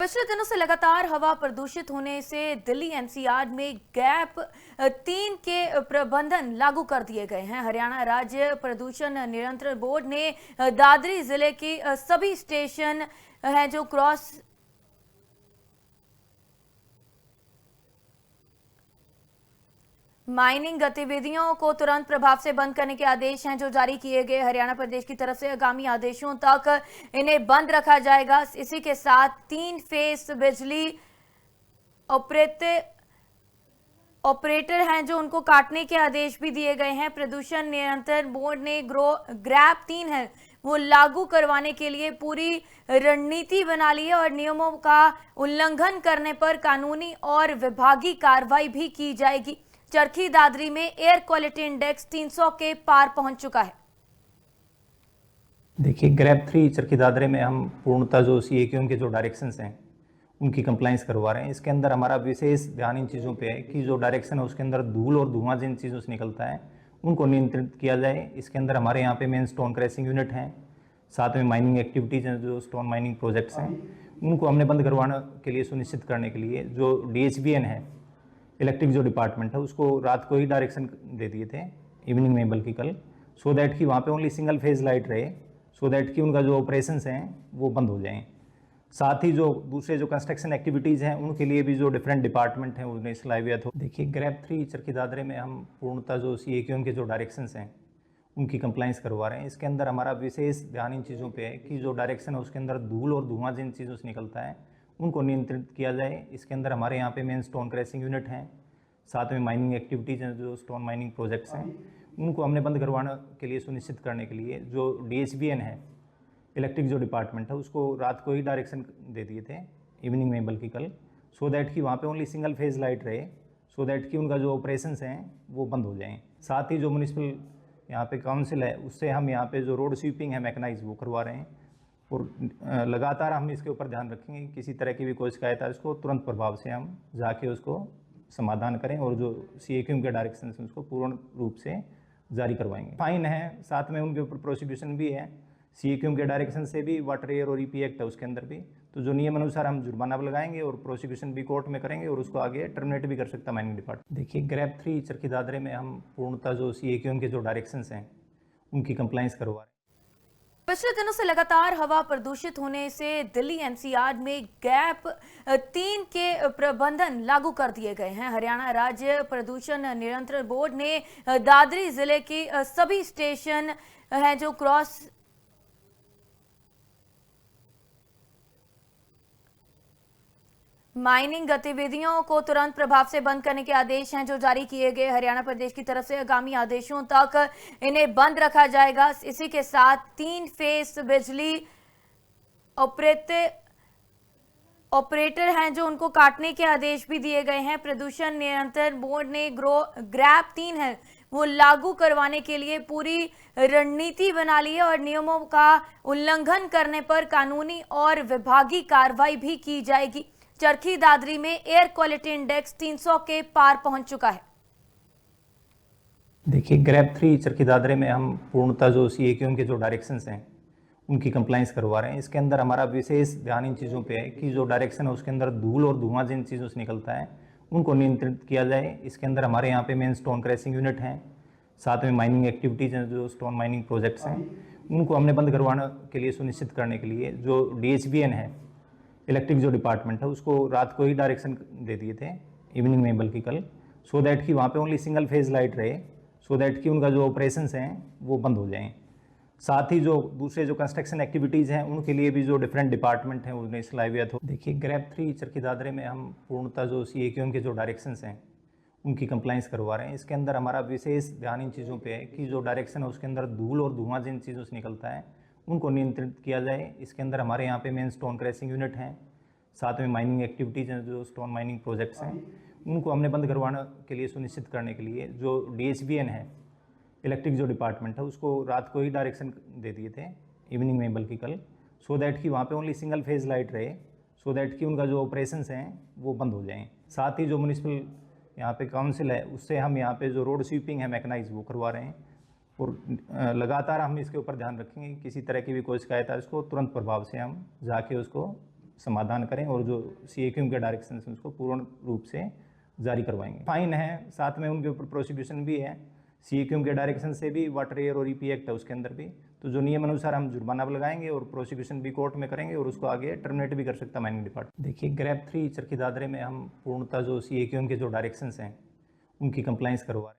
पिछले दिनों से लगातार हवा प्रदूषित होने से दिल्ली एनसीआर में गैप 3 के प्रबंधन लागू कर दिए गए हैं। हरियाणा राज्य प्रदूषण नियंत्रण बोर्ड ने दादरी जिले की सभी स्टेशन हैं जो क्रॉस माइनिंग गतिविधियों को तुरंत प्रभाव से बंद करने के आदेश हैं जो जारी किए गए। हरियाणा प्रदेश की तरफ से आगामी आदेशों तक इन्हें बंद रखा जाएगा। इसी के साथ 3 फेस बिजली ऑपरेटर हैं जो उनको काटने के आदेश भी दिए गए हैं। प्रदूषण नियंत्रण बोर्ड ने ग्रैप 3 है वो लागू करवाने के लिए पूरी रणनीति बना ली है और नियमों का उल्लंघन करने पर कानूनी और विभागीय कार्रवाई भी की जाएगी। चरखी दादरी में एयर क्वालिटी इंडेक्स 300 के पार पहुंच चुका है। देखिए, ग्रैप 3 चरखी दादरी में हम पूर्णतः जो सीएक्यूएम के जो डायरेक्शंस हैं उनकी कंप्लाइंस करवा रहे हैं। इसके अंदर हमारा विशेष ध्यान इन चीज़ों पे है कि जो डायरेक्शन है उसके अंदर धूल और धुआं जिन चीज़ों से निकलता है उनको नियंत्रित किया जाए। इसके अंदर हमारे यहाँ पे मेन स्टोन क्रैशिंग यूनिट हैं, साथ में माइनिंग एक्टिविटीज़ हैं, जो स्टोन माइनिंग प्रोजेक्ट्स हैं उनको हमने बंद करवाने के लिए सुनिश्चित करने के लिए जो DHBN है, इलेक्ट्रिक जो डिपार्टमेंट है, उसको रात को ही डायरेक्शन दे दिए थे, इवनिंग में बल्कि कल, सो दैट कि वहाँ पे ओनली सिंगल फेज लाइट रहे, सो दैट कि उनका जो ऑपरेशंस हैं वो बंद हो जाएं। साथ ही जो दूसरे जो कंस्ट्रक्शन एक्टिविटीज़ हैं उनके लिए भी जो डिफरेंट डिपार्टमेंट हैं उन्हें सलाहियत हो। देखिए, ग्रैप 3 चरखी दादरी में हम पूर्णतः जो सीएक्यूएम के जो डायरेक्शंस हैं उनकी कंप्लाइंस करवा रहे हैं। इसके अंदर हमारा विशेष ध्यान इन चीज़ों पे है कि जो डायरेक्शन है उसके अंदर धूल और धुआं जिन चीज़ों से निकलता है उनको नियंत्रित किया जाए। इसके अंदर हमारे यहाँ पे मेन स्टोन क्रैशिंग यूनिट हैं, साथ में माइनिंग एक्टिविटीज़ हैं, जो स्टोन माइनिंग प्रोजेक्ट्स हैं उनको हमने बंद करवाने के लिए सुनिश्चित करने के लिए जो DHBN है, इलेक्ट्रिक जो डिपार्टमेंट है, उसको रात को ही डायरेक्शन दे दिए थे, इवनिंग में बल्कि कल, सो दैट कि वहाँ पे ओनली सिंगल फेज लाइट रहे, सो दैट कि उनका जो ऑपरेशंस हैं वो बंद हो जाएं। साथ ही जो म्यूनिसिपल यहाँ पे काउंसिल है उससे हम यहाँ पे जो रोड स्वीपिंग है मैकेनाइज वो करवा रहे हैं और लगातार हम इसके ऊपर ध्यान रखेंगे। किसी तरह की भी कोई शिकायत है उसको तुरंत प्रभाव से हम जाके उसको समाधान करें और जो सीएक्यूएम के डायरेक्शन है उसको पूर्ण रूप से जारी करवाएंगे। फाइन है, साथ में उनके ऊपर प्रोसिक्यूशन भी है, सीएक्यूएम के डायरेक्शन से भी, वाटर एयर और EPA एक्ट है उसके अंदर भी, तो जो नियम अनुसार हम जुर्माना भी लगाएंगे और प्रोसिक्यूशन भी कोर्ट में करेंगे और उसको आगे टर्मिनेट भी कर सकता है माइनिंग डिपार्टमेंट। देखिए, ग्रैप 3 चरखी दादरी में हम पूर्णतः जो सीएक्यूएम के जो डायरेक्शंस हैं उनकी कंप्लाइंस करवा रहे हैं। पिछले दिनों से लगातार हवा प्रदूषित होने से दिल्ली एनसीआर में गैप 3 के प्रबंधन लागू कर दिए गए हैं। हरियाणा राज्य प्रदूषण नियंत्रण बोर्ड ने दादरी जिले की सभी स्टेशन हैं जो क्रॉस माइनिंग गतिविधियों को तुरंत प्रभाव से बंद करने के आदेश हैं जो जारी किए गए। हरियाणा प्रदेश की तरफ से आगामी आदेशों तक इन्हें बंद रखा जाएगा। इसी के साथ 3 फेस बिजली ऑपरेटर हैं जो उनको काटने के आदेश भी दिए गए हैं। प्रदूषण नियंत्रण बोर्ड ने ग्रैप 3 है वो लागू करवाने के लिए पूरी रणनीति बना ली है और नियमों का उल्लंघन करने पर कानूनी और विभागीय कार्रवाई भी की जाएगी। चरखी दादरी में एयर क्वालिटी इंडेक्स 300 के पार पहुंच चुका है। देखिए, ग्रैप 3 चरखी दादरी में हम पूर्णतः जो सीएक्यूएम के जो डायरेक्शंस हैं उनकी कंप्लाइंस करवा रहे हैं। इसके अंदर हमारा विशेष ध्यान इन चीज़ों पे है कि जो डायरेक्शन है उसके अंदर धूल और धुआं जिन चीज़ों से निकलता है उनको नियंत्रित किया जाए। इसके अंदर हमारे यहाँ पे मेन स्टोन क्रैशिंग यूनिट हैं, साथ में माइनिंग एक्टिविटीज़ हैं, जो स्टोन माइनिंग प्रोजेक्ट्स हैं उनको हमने बंद करवाने के लिए सुनिश्चित करने के लिए जो DHBN है, इलेक्ट्रिक जो डिपार्टमेंट है, उसको रात को ही डायरेक्शन दे दिए थे, इवनिंग में बल्कि कल, सो दैट कि वहाँ पे ओनली सिंगल फेज लाइट रहे, सो दैट कि उनका जो ऑपरेशंस हैं वो बंद हो जाएं। साथ ही जो दूसरे जो कंस्ट्रक्शन एक्टिविटीज़ हैं उनके लिए भी जो डिफरेंट डिपार्टमेंट हैं उन्हें सलाहियत हो। देखिए, ग्रैप 3 चरखी दादरी में हम पूर्णतः जो सीएक्यूएम के जो डायरेक्शंस हैं उनकी कंप्लाइंस करवा रहे हैं। इसके अंदर हमारा विशेष ध्यान इन चीज़ों पे है कि जो डायरेक्शन है उसके अंदर धूल और धुआं जिन चीज़ों से निकलता है उनको नियंत्रित किया जाए। इसके अंदर हमारे यहाँ पे मेन स्टोन क्रैशिंग यूनिट हैं, साथ में माइनिंग एक्टिविटीज़ हैं, जो स्टोन माइनिंग प्रोजेक्ट्स हैं उनको हमने बंद करवाने के लिए सुनिश्चित करने के लिए जो DHBN है, इलेक्ट्रिक जो डिपार्टमेंट है, उसको रात को ही डायरेक्शन दे दिए थे, इवनिंग में बल्कि कल, सो दैट कि वहाँ पे ओनली सिंगल फेज लाइट रहे, सो दैट कि उनका जो ऑपरेशंस हैं वो बंद हो जाएं। साथ ही जो म्यूनिसिपल यहाँ पे काउंसिल है उससे हम यहाँ पे जो रोड स्वीपिंग है मैकेनाइज वो करवा रहे हैं और लगातार हम इसके ऊपर ध्यान रखेंगे। किसी तरह की भी कोई शिकायत है उसको तुरंत प्रभाव से हम जाके उसको समाधान करें और जो CAQM के डायरेक्शन है उसको पूर्ण रूप से जारी करवाएंगे। फाइन है, साथ में उनके ऊपर प्रोसिक्यूशन भी है, CAQM के डायरेक्शन से भी, वाटर एयर और EP एक्ट है उसके अंदर भी। तो जो नियम अनुसार हम जुर्माना भी लगाएंगे और प्रोसिक्यूशन भी कोर्ट में करेंगे और उसको आगे टर्मिनेट भी कर सकता है माइनिंग डिपार्टमेंट। देखिए ग्रैप 3 चरखी दादरे में हम पूर्णतः जो CAQM के जो डायरेक्शंस हैं उनकी कंप्लाइंस करवा रहे हैं।